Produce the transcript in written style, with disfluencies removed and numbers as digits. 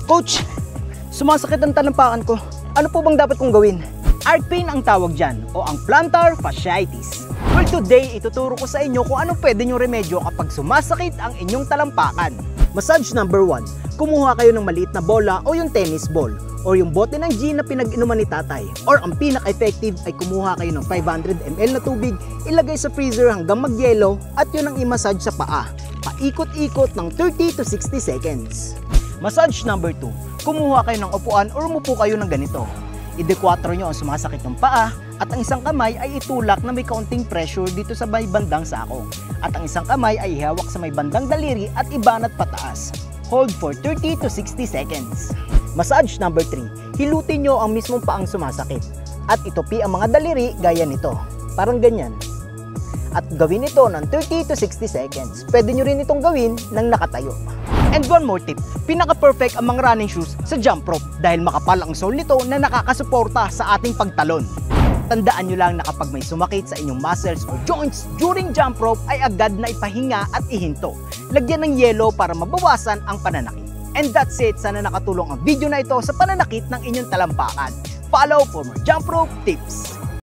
Coach, sumasakit ang talampakan ko. Ano po bang dapat kong gawin? Arc pain ang tawag dyan o ang plantar fasciitis. Well, today ituturo ko sa inyo kung anong pwede nyong remedyo kapag sumasakit ang inyong talampakan. Massage number 1. Kumuha kayo ng maliit na bola o yung tennis ball o yung bote ng gin na pinag-inuman ni tatay. Or ang pinaka-effective ay kumuha kayo ng 500 ml na tubig, ilagay sa freezer hanggang mag-yelo at yun ang i-massage sa paa. Paikot-ikot ng 30 to 60 seconds. Massage number 2. Kumuha kayo ng upuan or umupo kayo ng ganito. Idekwatro nyo ang sumasakit ng paa at ang isang kamay ay itulak na may kaunting pressure dito sa may bandang sako. At ang isang kamay ay ihawak sa may bandang daliri at ibanat pataas. Hold for 30 to 60 seconds. Massage number 3. Hilutin nyo ang mismong paang sumasakit. At itupi ang mga daliri gaya nito. Parang ganyan. At gawin ito ng 30 to 60 seconds. Pwede nyo rin itong gawin ng nakatayo. And one more tip, pinaka-perfect ang mga running shoes sa jump rope dahil makapal ang sole nito na nakakasuporta sa ating pagtalon. Tandaan nyo lang na kapag may sumakit sa inyong muscles o joints during jump rope ay agad na ipahinga at ihinto. Lagyan ng yelo para mabawasan ang pananakit. And that's it, sana nakatulong ang video na ito sa pananakit ng inyong talampakan. Follow for more jump rope tips!